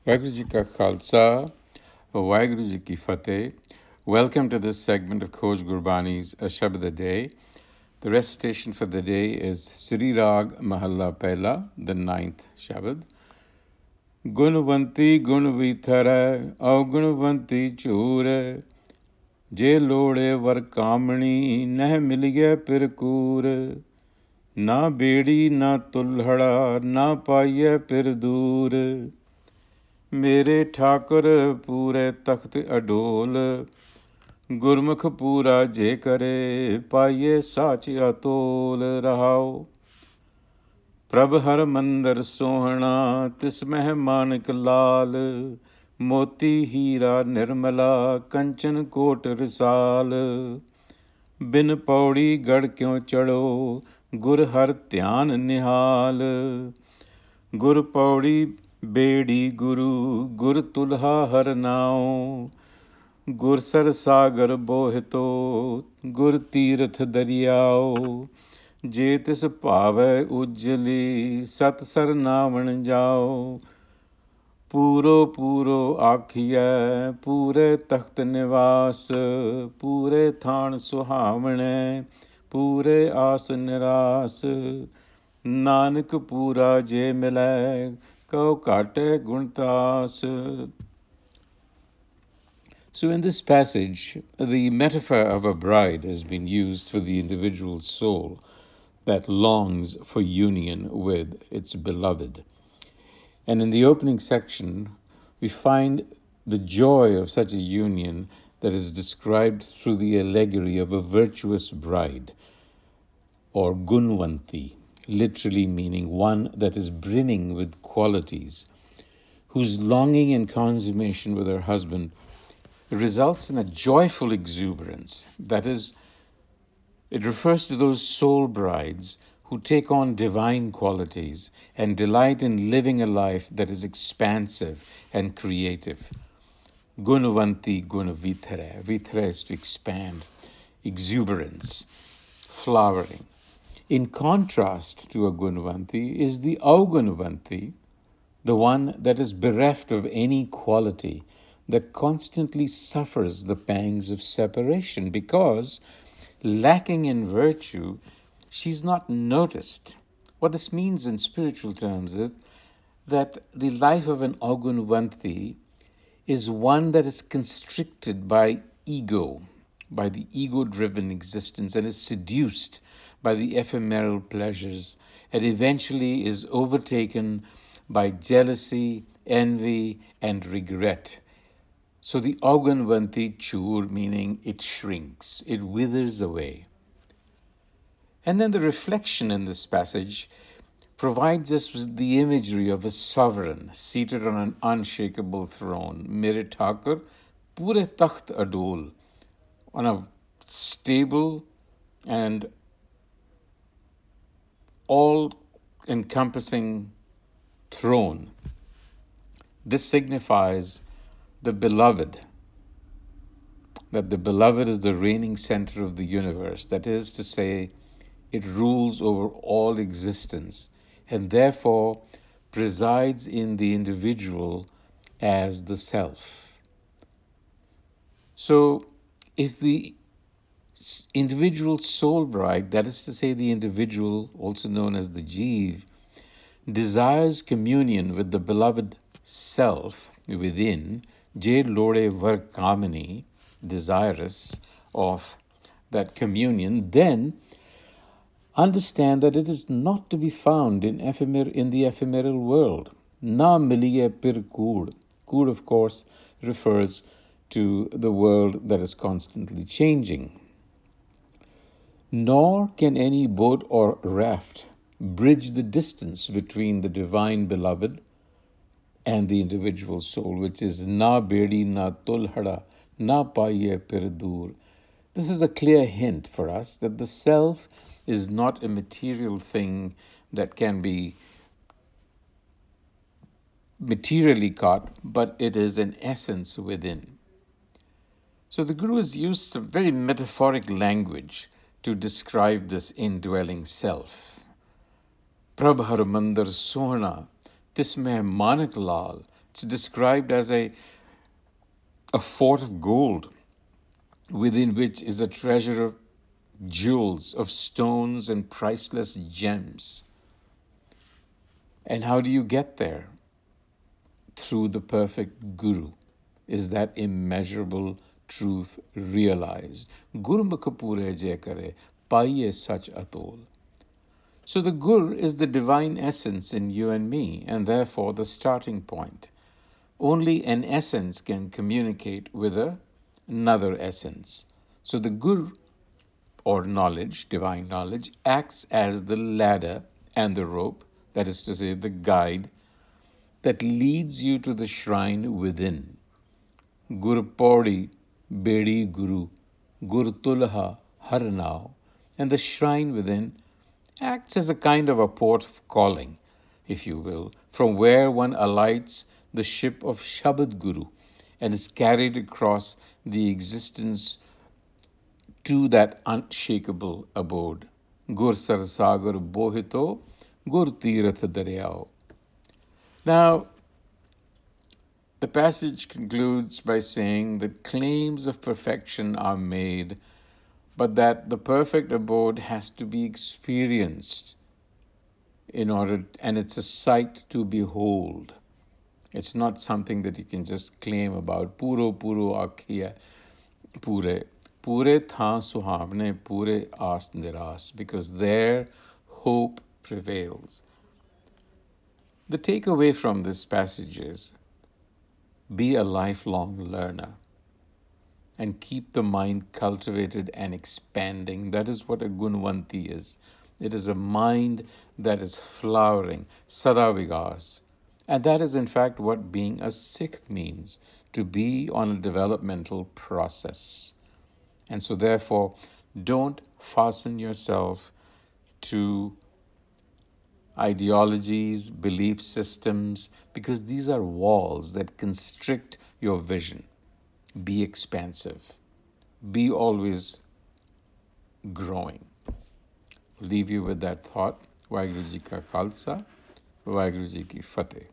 Waheguru Ji Ka Khalsa, Waheguru Ji Ki Fateh. Welcome to this segment of Khoj Gurbani's a-sabad-a-day. The recitation for the day is Sri Rag Mahalla Pehla, the 9th Shabad. Gunvanti gun Vitharai, Gunvanti chure, je lode var kamani, neh milige pir koor. Na bedi na tulhada, na paiye pir dur. ਮੇਰੇ ਠਾਕੁਰ ਪੂਰੇ ਤਖਤ ਅਡੋਲ ਗੁਰਮੁਖ ਪੂਰਾ ਜੇ ਕਰੇ ਪਾਈਏ ਸਾਚ ਅਤੋਲ ਰਹਾਓ ਪ੍ਰਭ ਹਰ ਮੰਦਰ ਸੋਹਣਾ ਤਿਸ ਮਹਿ ਮਾਨਕ ਲਾਲ ਮੋਤੀ ਹੀਰਾ ਨਿਰਮਲਾ ਕੰਚਨ ਕੋਟ ਰਿਸਾਲ ਬਿਨ ਪੌੜੀ ਗੜ ਕਿਉ ਚੜੋ ਗੁਰ ਹਰ ਧਿਆਨ ਨਿਹਾਲ ਗੁਰ ਪੌੜੀ ਬੇੜੀ ਗੁਰੂ ਗੁਰ ਤੁਲਹਾ ਹਰ ਨਾਉ ਗੁਰਸਰ ਸਾਗਰ ਬੋਹਿਤੋ ਗੁਰ ਤੀਰਥ ਦਰਿਆਓ ਜੇ ਤਿਸ ਭਾਵੈ ਉਜਲੀ ਸਤ ਸਰ ਨਾਵਣ ਜਾਓ ਪੂਰੋ ਪੂਰੋ ਆਖੀਐ ਪੂਰੇ ਤਖਤ ਨਿਵਾਸ ਪੂਰੇ ਥਾਨ ਸੁਹਾਵਣੈ ਪੂਰੇ ਆਸ ਨਿਰਾਸ ਨਾਨਕ ਪੂਰਾ ਜੇ ਮਿਲੈ ਕਉ ਘਾਟੇ ਗੁਣਤਾਸ. So in this passage, the metaphor of a bride has been used for the individual soul that longs for union with its beloved. And in the opening section, we find the joy of such a union that is described through the allegory of a virtuous bride, or Gunvanti, literally meaning one that is brimming with qualities, whose longing and consummation with her husband results in a joyful exuberance. That is, it refers to those soul brides who take on divine qualities and delight in living a life that is expansive and creative. Gunvanti gun Vitharai. Vitharai is to expand, exuberance, flowering. In contrast to a Gunvanti is the Agunvanti, the one that is bereft of any quality, that constantly suffers the pangs of separation because, lacking in virtue, she's not noticed. What this means in spiritual terms is that the life of an Agunvanti is one that is constricted by ego, by the ego-driven existence, and is seduced by the ephemeral pleasures, and eventually is overtaken by jealousy, envy, and regret. So the Agunvanti chur, meaning it shrinks, it withers away. And then the reflection in this passage provides us with the imagery of a sovereign seated on an unshakable throne, Mere Thakur, Pure Takht Adol, on a stable and all-encompassing throne. This signifies the beloved, that the beloved is the reigning center of the universe. That is to say, it rules over all existence and therefore presides in the individual as the self. So if the individual soul bride, that is to say the individual, also known as the Jeev, desires communion with the beloved self within, Je Lode Var Kamani, desirous of that communion, then understand that it is not to be found in the ephemeral world. Na miliye pir kood. Kood, of course, refers to the world that is constantly changing. Nor can any boat or raft bridge the distance between the divine beloved and the individual soul, which is na bedi na tulhada na paiye pir dur. This is a clear hint for us that the self is not a material thing that can be materially caught, but it is an essence within. So the Guru has used some very metaphoric language to describe this indwelling self. Prabh har mandar sohna, tismeh manak lal, It's described as a fort of gold within which is a treasure of jewels, of stones and priceless gems. And how do you get there? Through the perfect Guru. Is that immeasurable truth realized? Gurmukh pure je kare, paiye sach atol. So the Gur is the divine essence in you and me, and therefore the starting point. Only an essence can communicate with another essence. So the Gur, or knowledge, divine knowledge, acts as the ladder and the rope, that is to say, the guide that leads you to the shrine within. Gur Pauri, Bedi Guru, Gur Tulha, Har Nao, and the shrine within acts as a kind of a port of calling, if you will, from where one alights the ship of Shabad Guru and is carried across the existence to that unshakable abode. Gur Sarsagar Bohito, Gur Tirath Daryao. Now, the passage concludes by saying that claims of perfection are made, but that the perfect abode has to be experienced and it's a sight to behold. It's not something that you can just claim about. Puro akhiya pure. Pure tha suhavne pure aas niras. Because there hope prevails. The takeaway from this passage is be a lifelong learner and keep the mind cultivated and expanding. That is what a Gunvanti is. It is a mind that is flowering, sada vigas. And that is in fact what being a Sikh means, to be on a developmental process. And so therefore, don't fasten yourself to ideologies, belief systems, because these are walls that constrict your vision. Be expansive. Be always growing. Leave you with that thought. Waheguru Ji Ka Khalsa, Waheguru Ji Ki Fateh.